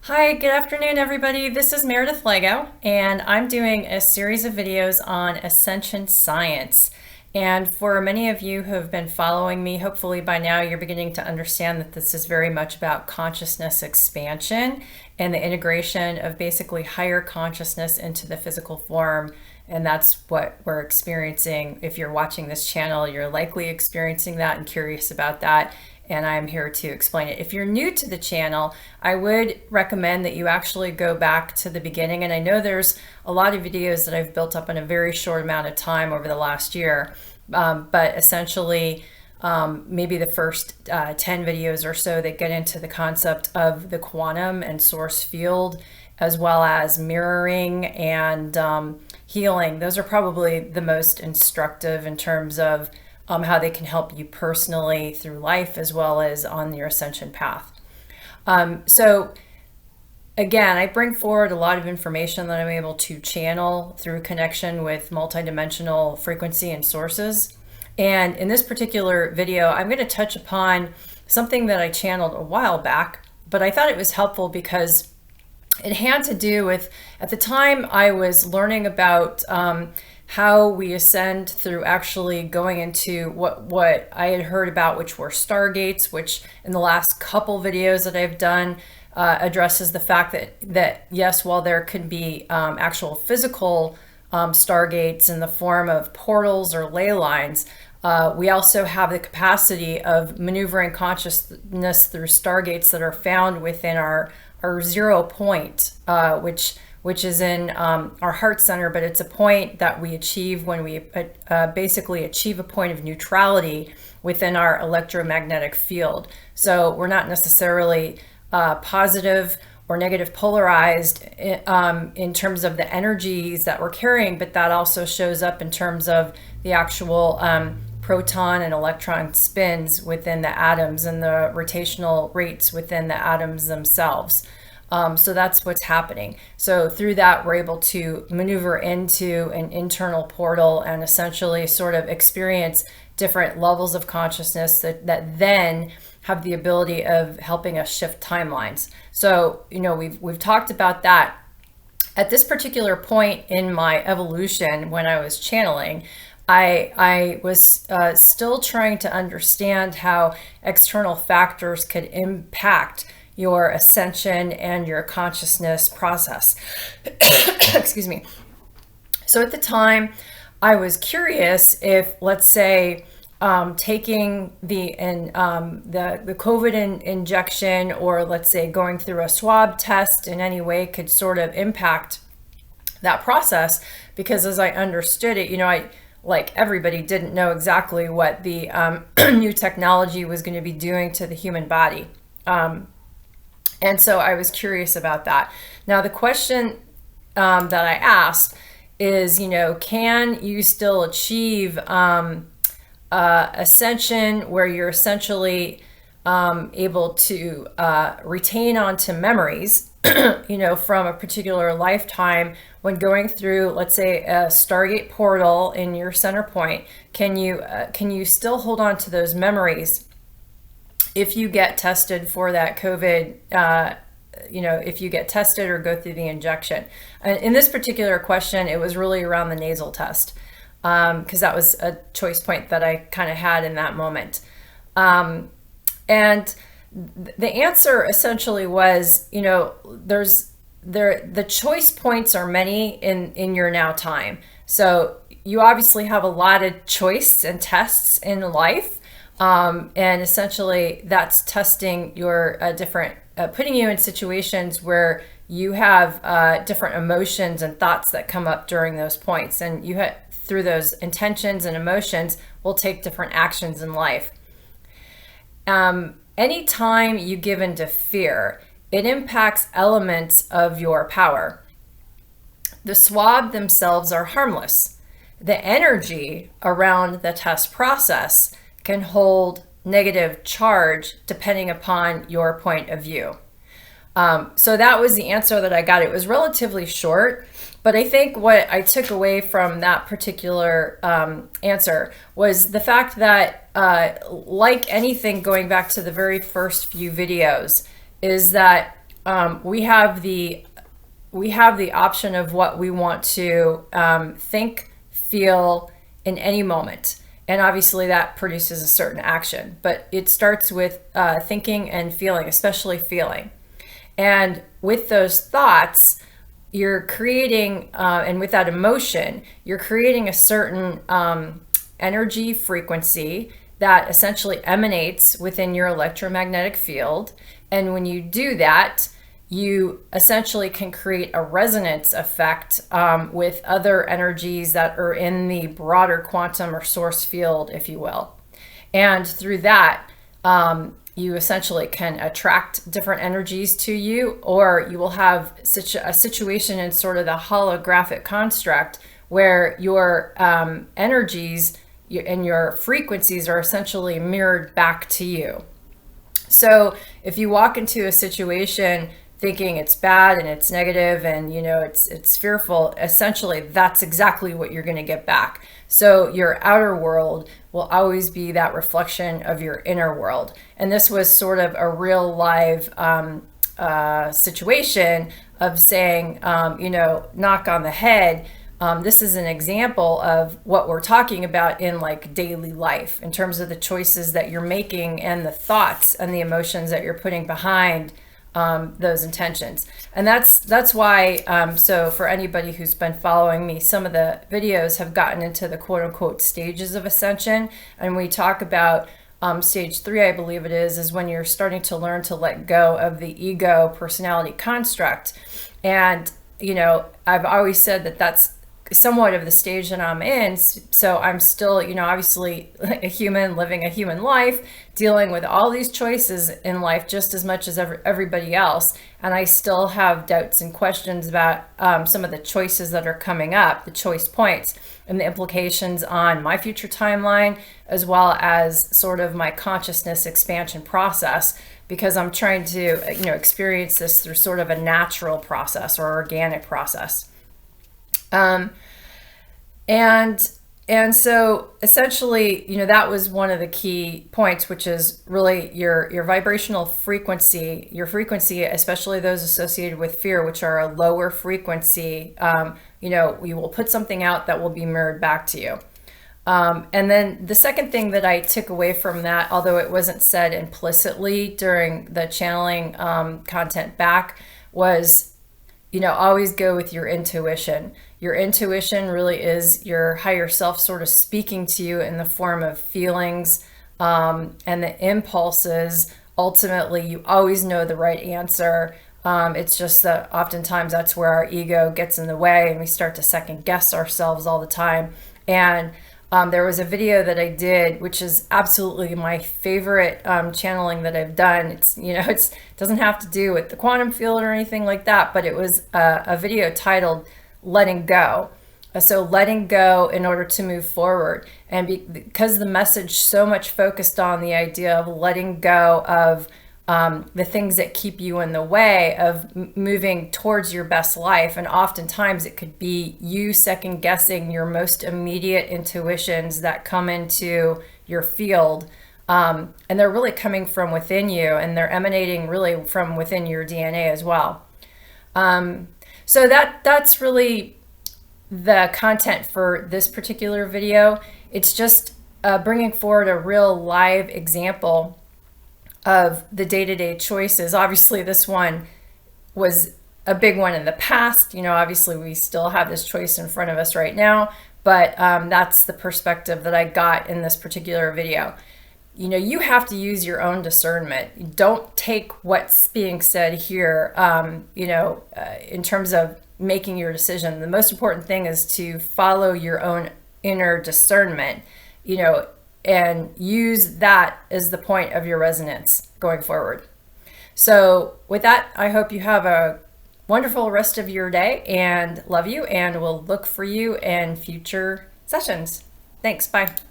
Hi, good afternoon, everybody. This is Meredith Lego, and I'm doing a series of videos on Ascension science. And for many of you who have been following me, hopefully by now you're beginning to understand that this is very much about consciousness expansion and the integration of basically higher consciousness into the physical form. And that's what we're experiencing. If you're watching this channel, you're likely experiencing that and curious about that, and I'm here to explain it. If you're new to the channel, I would recommend that you actually go back to the beginning. And I know there's a lot of videos that I've built up in a very short amount of time over the last year, but essentially maybe the first 10 videos or so that get into the concept of the quantum and source field, as well as mirroring and healing. Those are probably the most instructive in terms of how they can help you personally through life as well as on your ascension path. So again, I bring forward a lot of information that I'm able to channel through connection with multidimensional frequency and sources. And in this particular video, I'm going to touch upon something that I channeled a while back, but I thought it was helpful because it had to do with, at the time I was learning about how we ascend through actually going into what I had heard about, which were Stargates, which in the last couple videos that I've done addresses the fact that yes, while there could be actual physical Stargates in the form of portals or ley lines, we also have the capacity of maneuvering consciousness through Stargates that are found within our 0 point, which is in our heart center, but it's a point that we achieve when we basically achieve a point of neutrality within our electromagnetic field. So we're not necessarily positive or negative polarized in terms of the energies that we're carrying, but that also shows up in terms of the actual proton and electron spins within the atoms and the rotational rates within the atoms themselves. So that's what's happening. So through that, we're able to maneuver into an internal portal and essentially sort of experience different levels of consciousness that then have the ability of helping us shift timelines. So, you know, we've talked about that. At this particular point in my evolution, when I was channeling, I was still trying to understand how external factors could impact your ascension and your consciousness process. Excuse me. So at the time, I was curious if, let's say, taking the COVID injection, or let's say going through a swab test in any way could sort of impact that process, because as I understood it, you know, I, like everybody, didn't know exactly what the new technology was going to be doing to the human body. And so I was curious about that. Now, the question that I asked is, you know, can you still achieve ascension where you're essentially able to retain onto memories, you know, from a particular lifetime when going through, let's say, a Stargate portal in your center point? Can you still hold on to those memories if you get tested for that COVID, you know, if you get tested or go through the injection? And in this particular question, it was really around the nasal test, because that was a choice point that I kind of had in that moment. And the answer essentially was, you know, the choice points are many in your now time. So you obviously have a lot of choice and tests in life. And essentially that's testing your different, putting you in situations where you have different emotions and thoughts that come up during those points. And you through those intentions and emotions will take different actions in life. Anytime you give into fear, it impacts elements of your power. The swab themselves are harmless. The energy around the test process can hold negative charge depending upon your point of view. So that was the answer that I got. It was relatively short, but I think what I took away from that particular answer was the fact that, like anything, going back to the very first few videos, is that we have the option of what we want to think, feel in any moment. And obviously that produces a certain action, but it starts with thinking and feeling, especially feeling. And with those thoughts, you're creating, and with that emotion, you're creating a certain energy frequency that essentially emanates within your electromagnetic field. And when you do that, you essentially can create a resonance effect with other energies that are in the broader quantum or source field, if you will. And through that, you essentially can attract different energies to you, or you will have such a situation in sort of the holographic construct where your energies and your frequencies are essentially mirrored back to you. So if you walk into a situation thinking it's bad and it's negative and it's fearful, essentially that's exactly what you're going to get back. So your outer world will always be that reflection of your inner world. And this was sort of a real live situation of saying, knock on the head. This is an example of what we're talking about in like daily life in terms of the choices that you're making and the thoughts and the emotions that you're putting behind those intentions. And that's why, so for anybody who's been following me, some of the videos have gotten into the quote unquote stages of ascension. And we talk about stage 3, I believe it is when you're starting to learn to let go of the ego personality construct. And, I've always said that that's somewhat of the stage that I'm in. So I'm still, obviously a human living a human life, dealing with all these choices in life just as much as everybody else. And I still have doubts and questions about some of the choices that are coming up, the choice points and the implications on my future timeline, as well as sort of my consciousness expansion process, because I'm trying to, experience this through sort of a natural process or organic process. And so essentially, that was one of the key points, which is really your vibrational frequency, your frequency, especially those associated with fear, which are a lower frequency. You will put something out that will be mirrored back to you. And then the second thing that I took away from that, although it wasn't said implicitly during the channeling content back, was, always go with your intuition. Your intuition really is your higher self sort of speaking to you in the form of feelings and the impulses. Ultimately, you always know the right answer. It's just that oftentimes that's where our ego gets in the way and we start to second guess ourselves all the time. And there was a video that I did, which is absolutely my favorite channeling that I've done. It doesn't have to do with the quantum field or anything like that, but it was a video titled Letting Go. So letting go in order to move forward. And because the message so much focused on the idea of letting go of the things that keep you in the way of moving towards your best life. And oftentimes it could be you second guessing your most immediate intuitions that come into your field. And they're really coming from within you, and they're emanating really from within your DNA as well. So that's really the content for this particular video. It's just bringing forward a real live example of the day-to-day choices. Obviously, this one was a big one in the past. Obviously, we still have this choice in front of us right now, but that's the perspective that I got in this particular video. You have to use your own discernment. Don't take what's being said here, in terms of making your decision. The most important thing is to follow your own inner discernment, and use that as the point of your resonance going forward. So with that, I hope you have a wonderful rest of your day, and love you, and we'll look for you in future sessions. Thanks. Bye.